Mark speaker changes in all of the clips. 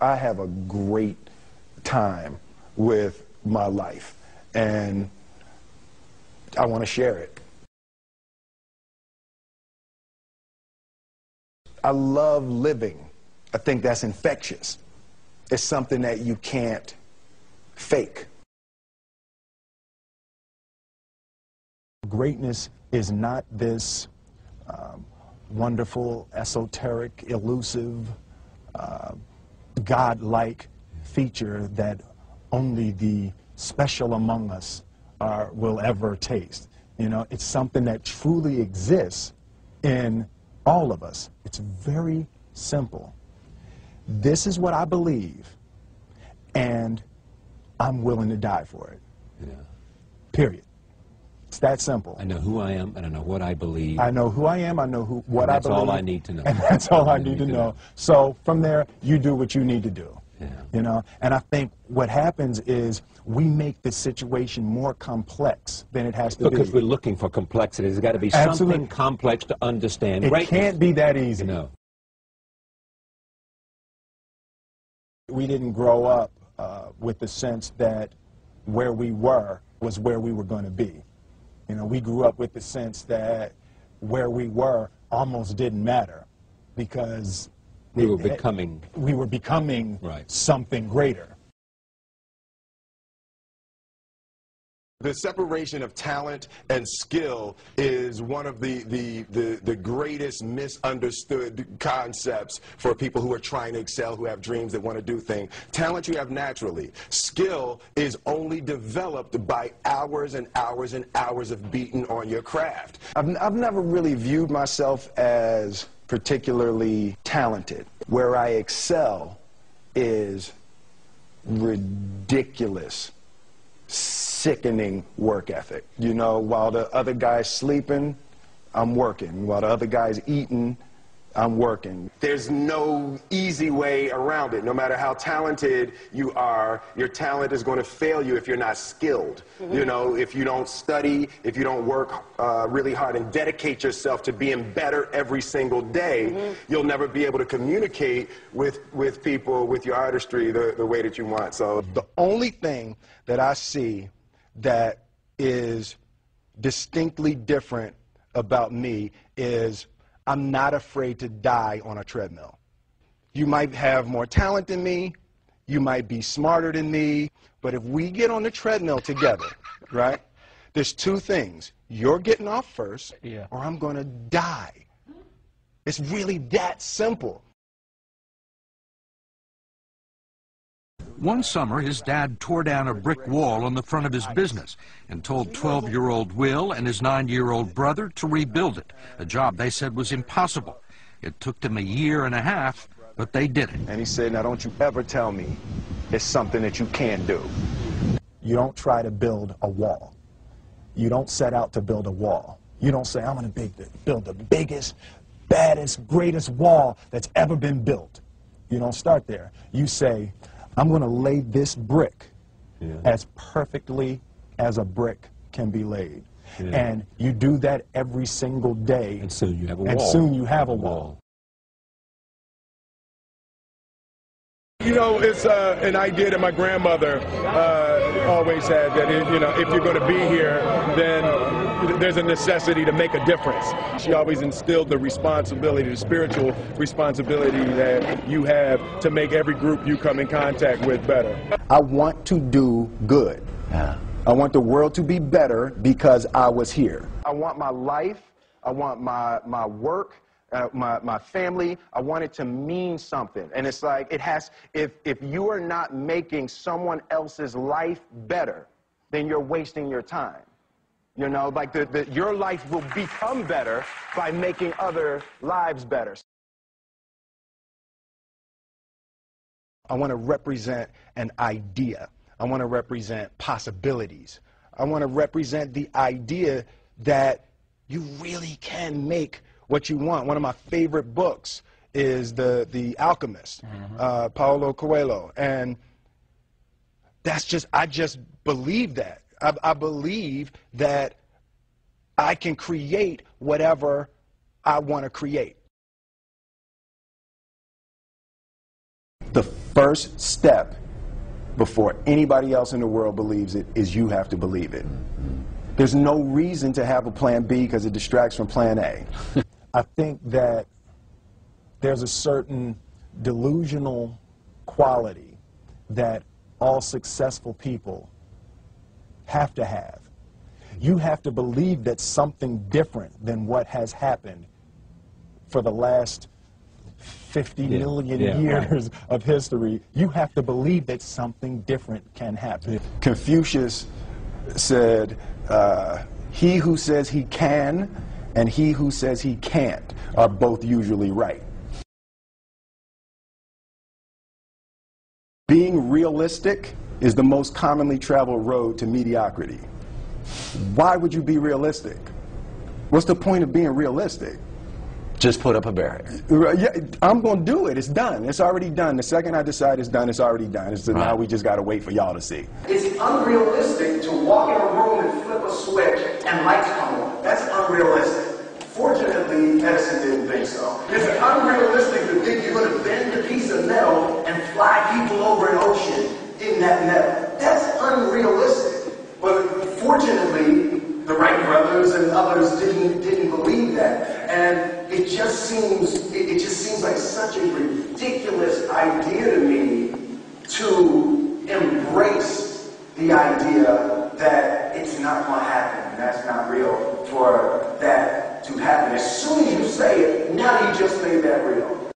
Speaker 1: I have a great time with my life, and I want to share it. I love living. I think that's infectious. It's something that you can't fake. Greatness is not this wonderful, esoteric, elusive, God-like feature that only the special among us will ever taste. You know, it's something that truly exists in all of us. It's very simple. This is what I believe, and I'm willing to die for it.
Speaker 2: Yeah.
Speaker 1: Period. It's that simple.
Speaker 2: I know who I am, and I know what I believe.
Speaker 1: I know who I am, I know what I believe.
Speaker 2: That's all I need to know.
Speaker 1: And that's all I need to know. So from there, you do what you need to do.
Speaker 2: Yeah.
Speaker 1: You know, and I think what happens is we make the situation more complex than it has to be.
Speaker 2: Because we're looking for complexity. There's got to be something complex to understand.
Speaker 1: It can't be that easy.
Speaker 2: No.
Speaker 1: We didn't grow up with the sense that where we were was where we were going to be. You know, we grew up with the sense that where we were almost didn't matter because
Speaker 2: we were becoming
Speaker 1: right. Something greater. The separation of talent and skill is one of the greatest misunderstood concepts for people who are trying to excel, who have dreams, that want to do things. Talent you have naturally. Skill is only developed by hours and hours and hours of beating on your craft. I've never really viewed myself as particularly talented. Where I excel is ridiculous, sickening work ethic. You know, while the other guy's sleeping, I'm working. While the other guy's eating, I'm working. There's no easy way around it. No matter how talented you are, your talent is going to fail you if you're not skilled. Mm-hmm. You know, if you don't study, if you don't work really hard and dedicate yourself to being better every single day, mm-hmm. you'll never be able to communicate with people, with your artistry, the way that you want. So the only thing that I see that is distinctly different about me is I'm not afraid to die on a treadmill. You might have more talent than me, you might be smarter than me, but if we get on the treadmill together, right, there's two things. You're getting off first, or I'm going to die. It's really that simple.
Speaker 3: One summer, his dad tore down a brick wall on the front of his business and told 12-year-old Will and his 9-year-old brother to rebuild it, a job they said was impossible. It took them 1.5 years, but they did it.
Speaker 1: And he said, now don't you ever tell me it's something that you can't do. You don't try to build a wall. You don't set out to build a wall. You don't say, I'm going to build the biggest, baddest, greatest wall that's ever been built. You don't start there. You say, I'm going to lay this brick as perfectly as a brick can be laid. Yeah. And you do that every single day.
Speaker 2: And soon you have a wall.
Speaker 1: And soon you have a wall.
Speaker 4: You know, it's an idea that my grandmother always had, that you know, if you're going to be here, then there's a necessity to make a difference. She always instilled the responsibility, the spiritual responsibility that you have to make every group you come in contact with better.
Speaker 1: I want to do good. Yeah. I want the world to be better because I was here. I want my life, I want my work, my family, I want it to mean something. And it's like, it has, if you are not making someone else's life better, then you're wasting your time. You know, like your life will become better by making other lives better. I want to represent an idea. I want to represent possibilities. I want to represent the idea that you really can make what you want. One of my favorite books is The Alchemist, Paulo Coelho, and I just believe that. I believe that I can create whatever I want to create. The first step before anybody else in the world believes it is you have to believe it. There's no reason to have a plan B because it distracts from plan A. I think that there's a certain delusional quality that all successful people have to have. You have to believe that something different than what has happened for the last 50 million years of history. You have to believe that something different can happen. Confucius said, he who says he can and he who says he can't are both usually right. Being realistic is the most commonly traveled road to mediocrity. Why would you be realistic? What's the point of being realistic?
Speaker 5: Just put up a barrier.
Speaker 1: Yeah, I'm going to do it. It's done. It's already done. The second I decide it's done, it's already done. So now we just got to wait for y'all to see.
Speaker 6: It's unrealistic to walk in a room and flip a switch and lights come on. That's unrealistic. Fortunately, Edison didn't think so. It's unrealistic to think you're going to bend a piece of metal and fly people over an ocean in that metal. That's unrealistic. But fortunately, the Wright brothers and others didn't believe that. And it just seems like such a ridiculous idea to me to embrace the idea that it's not going to happen and that's not real for that to happen. As soon as you say it, now you just made that real.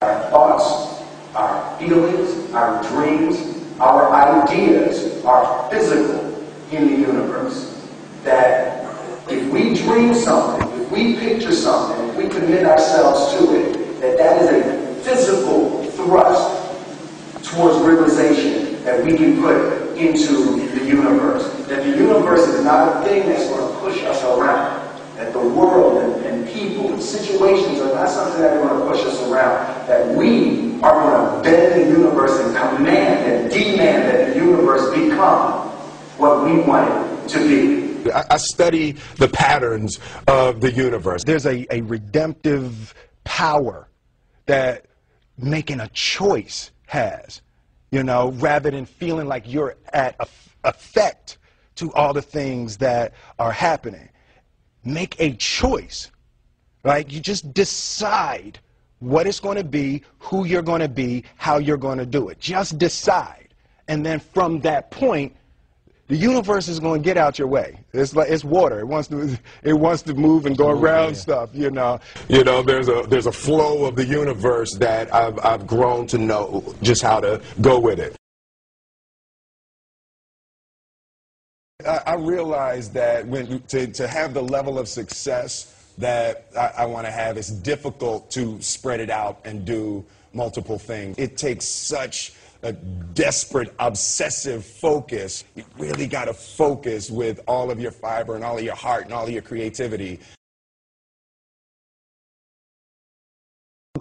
Speaker 6: Our thoughts, our feelings, our dreams, our ideas are physical in the universe. That if we dream something, if we picture something, if we commit ourselves to it, that is a physical thrust towards realization that we can put into the universe. That the universe is not a thing that's going to push us around. That the world and people and situations are not something that are going to push us around. That we are going to bend the universe and command and demand that the universe become what we want it to be.
Speaker 1: I study the patterns of the universe. There's a redemptive power that making a choice has, you know, rather than feeling like you're at effect to all the things that are happening. Make a choice, right? You just decide what it's going to be, who you're going to be, how you're going to do it. Just decide. And then from that point, the universe is going to get out your way. It's like it's water. It wants to move and go around stuff. You know, there's a flow of the universe that I've grown to know just how to go with it. I realized that to have the level of success that I want to have, it's difficult to spread it out and do multiple things. It takes such a desperate, obsessive focus. You really got to focus with all of your fiber and all of your heart and all of your creativity.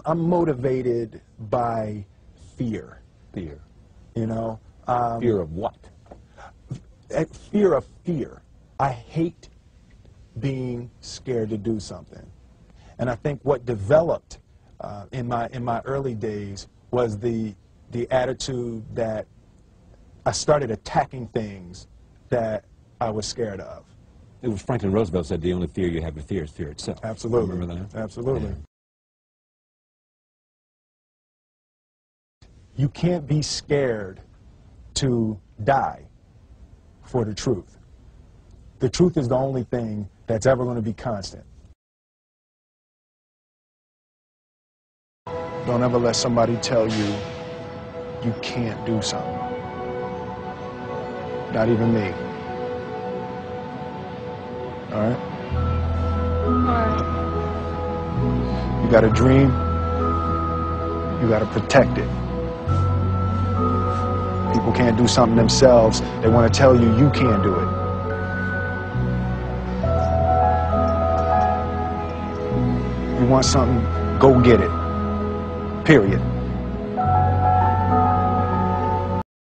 Speaker 1: I'm motivated by fear.
Speaker 2: Fear.
Speaker 1: You know?
Speaker 2: Fear of what?
Speaker 1: Fear of fear. I hate being scared to do something. And I think what developed in my early days was the attitude that I started attacking things that I was scared of.
Speaker 2: It was Franklin Roosevelt said the only fear you have to fear is fear itself.
Speaker 1: Absolutely.
Speaker 2: Remember that?
Speaker 1: Absolutely. Yeah. You can't be scared to die for the truth. The truth is the only thing that's ever going to be constant. Don't ever let somebody tell you you can't do something. Not even me. All right? You got a dream, you got to protect it. People can't do something themselves. They want to tell you you can't do it. You want something, go get it. Period.